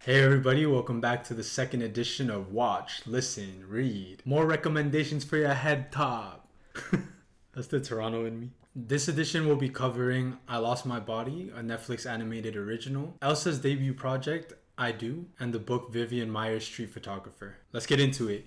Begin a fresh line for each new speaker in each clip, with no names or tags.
Hey everybody, welcome back to the second edition of Watch, Listen, Read. More recommendations for your head top. That's the Toronto in me. This edition will be covering I Lost My Body, a Netflix animated original, Elsa's debut project, I Do, and the book Vivian Maier Street Photographer. Let's get into it.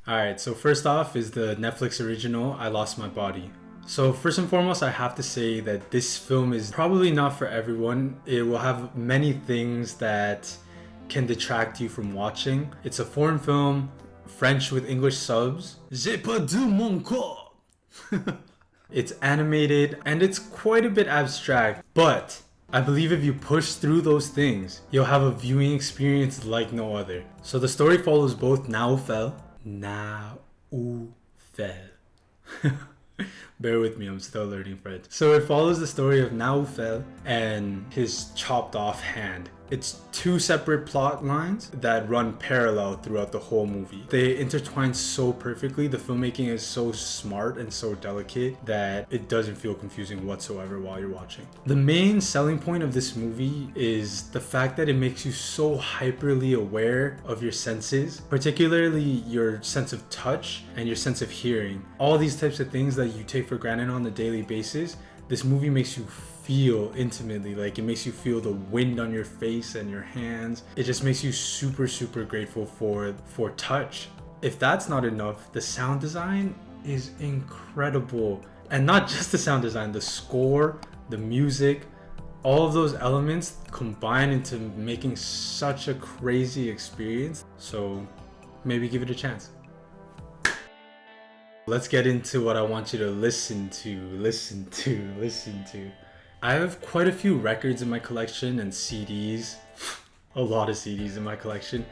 Alright, so first off is the Netflix original, I Lost My Body. So first and foremost, I have to say that this film is probably not for everyone. It will have many things that can detract you from watching. It's a foreign film, French with English subs. J'ai perdu mon corps. It's animated and it's quite a bit abstract, but I believe if you push through those things, you'll have a viewing experience like no other. So the story follows both Naufel. Bear with me, I'm still learning French. So it follows the story of Naufel and his chopped off hand. It's two separate plot lines that run parallel throughout the whole movie. They intertwine so perfectly. The filmmaking is so smart and so delicate that it doesn't feel confusing whatsoever while you're watching. The main selling point of this movie is the fact that it makes you so hyperly aware of your senses, particularly your sense of touch and your sense of hearing. All these types of things that you take for granted on a daily basis, this movie makes you feel intimately. Like, it makes you feel the wind on your face and your hands. It just makes you super grateful for touch. If that's not enough, the sound design is incredible. And not just the sound design, the score, the music, all of those elements combine into making such a crazy experience. So maybe give it a chance. Let's get into what I want you to listen to. I have quite a few records in my collection and CDs, a lot of CDs in my collection.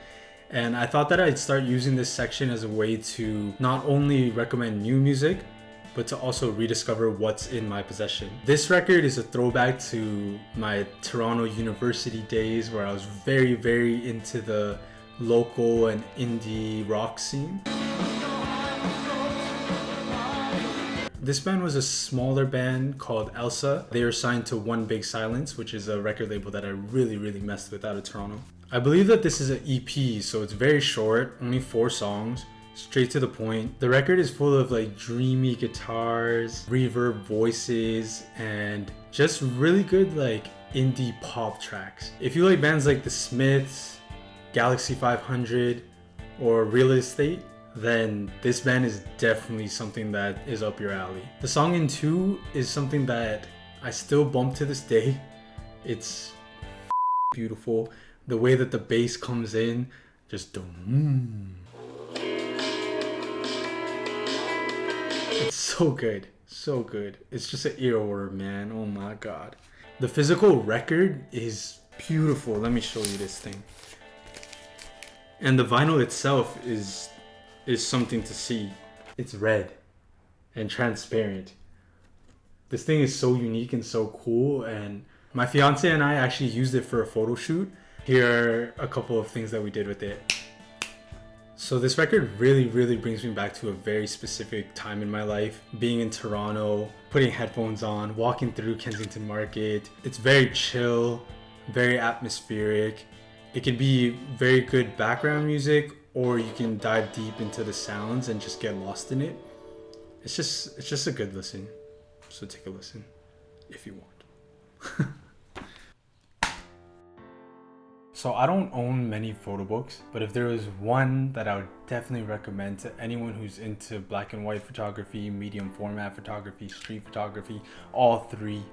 And I thought that I'd start using this section as a way to not only recommend new music, but to also rediscover what's in my possession. This record is a throwback to my Toronto University days where I was very into the local and indie rock scene. This band was a smaller band called Elsa. They were signed to One Big Silence, which is a record label that I really messed with out of Toronto. I believe that this is an EP, so it's very short, only 4 songs, straight to the point. The record is full of like dreamy guitars, reverb voices, and just really good like indie pop tracks. If you like bands like The Smiths, Galaxy 500, or Real Estate, then this band is definitely something that is up your alley. The song In 2 is something that I still bump to this day. It's beautiful. The way that the bass comes in, just It's so good. It's just an earworm, man. Oh my god. The physical record is beautiful. Let me show you this thing. And the vinyl itself is something to see. It's red and transparent. This thing is so unique and so cool, and my fiance and I actually used it for a photo shoot. Here are a couple of things that we did with it. So this record really brings me back to a very specific time in my life. Being in Toronto, putting headphones on, walking through Kensington Market. It's very chill, very atmospheric. It can be very good background music, or you can dive deep into the sounds and just get lost in it. It's just a good listen. So take a listen if you want. So I don't own many photo books, but if there was one that I would definitely recommend to anyone who's into black and white photography, medium format photography, street photography, all three,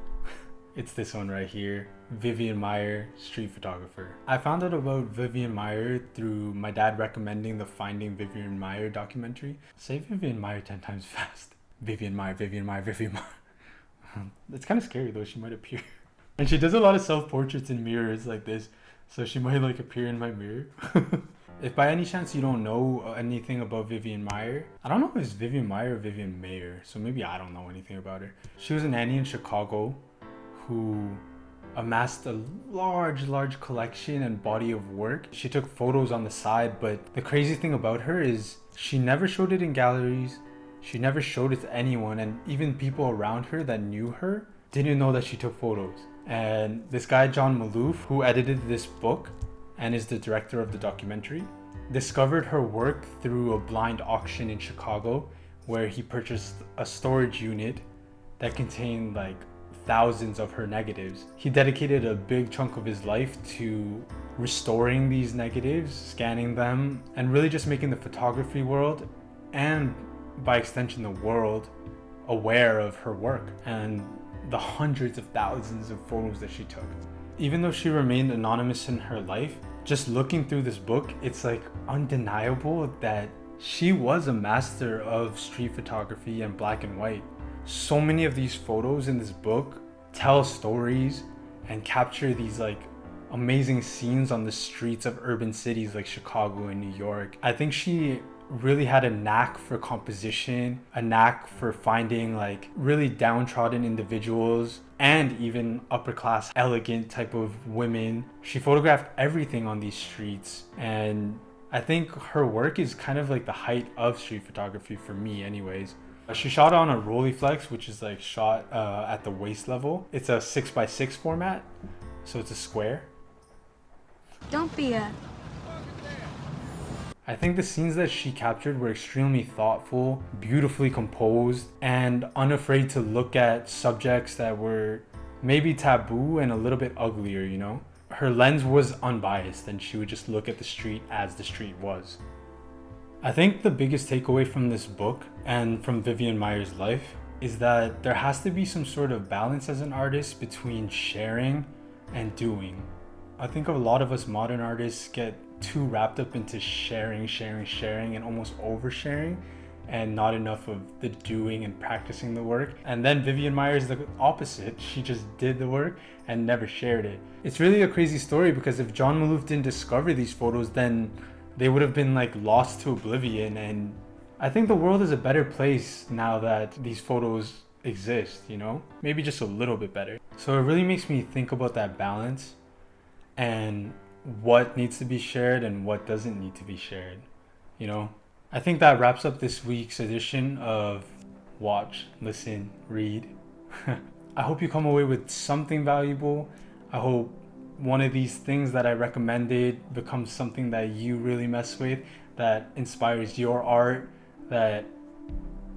it's this one right here, Vivian Maier Street Photographer. I found out about Vivian Maier through my dad recommending the Finding Vivian Maier documentary. Say Vivian Maier 10 times fast. Vivian Maier. It's kind of scary though, she might appear. And she does a lot of self-portraits in mirrors like this, so she might like appear in my mirror. If by any chance you don't know anything about Vivian Maier, I don't know if it's Vivian Maier or Vivian Maier, so maybe I don't know anything about her. She was a nanny in Chicago who amassed a large collection and body of work. She took photos on the side, but the crazy thing about her is she never showed it in galleries. She never showed it to anyone, and even people around her that knew her didn't know that she took photos. And this guy, John Maloof, who edited this book and is the director of the documentary, discovered her work through a blind auction in Chicago where he purchased a storage unit that contained like thousands of her negatives. He dedicated a big chunk of his life to restoring these negatives, scanning them, and really just making the photography world, and by extension the world, aware of her work and the hundreds of thousands of photos that she took. Even though she remained anonymous in her life, just looking through this book, it's like undeniable that she was a master of street photography and black and white. So many of these photos in this book tell stories and capture these like amazing scenes on the streets of urban cities like Chicago and New York. I think she really had a knack for composition, a knack for finding like really downtrodden individuals and even upper class, elegant type of women. She photographed everything on these streets, and I think her work is kind of like the height of street photography for me anyways. She shot on a Rolleiflex, which is like shot at the waist level. It's a 6x6 format, so it's a square.
Don't be a...
I think the scenes that she captured were extremely thoughtful, beautifully composed, and unafraid to look at subjects that were maybe taboo and a little bit uglier, you know? Her lens was unbiased, and she would just look at the street as the street was. I think the biggest takeaway from this book and from Vivian Maier's life is that there has to be some sort of balance as an artist between sharing and doing. I think a lot of us modern artists get too wrapped up into sharing and almost oversharing, and not enough of the doing and practicing the work. And then Vivian Maier is the opposite. She just did the work and never shared it. It's really a crazy story, because if John Maloof didn't discover these photos, then they would have been like lost to oblivion. And I think the world is a better place now that these photos exist, you know? Maybe just a little bit better. So it really makes me think about that balance and what needs to be shared and what doesn't need to be shared, you know? I think that wraps up this week's edition of Watch, Listen, Read. I hope you come away with something valuable. I hope one of these things that I recommended becomes something that you really mess with, that inspires your art, that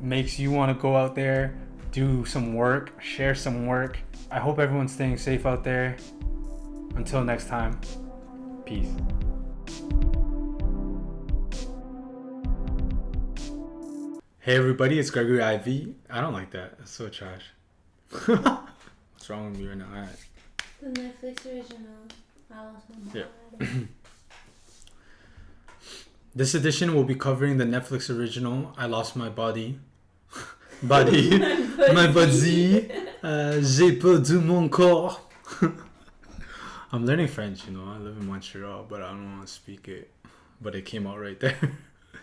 makes you want to go out there, do some work, share some work. I hope everyone's staying safe out there. Until next time, peace. Hey everybody, it's Gregory IV. I don't like that. That's so trash. What's wrong with me right now? All right.
The Netflix original. I lost my mind.
Yeah. This edition will be covering the Netflix original I Lost My Body. Body. My body. J'ai perdu mon corps. I'm learning French, you know. I live in Montreal, but I don't want to speak it. But it came out right there.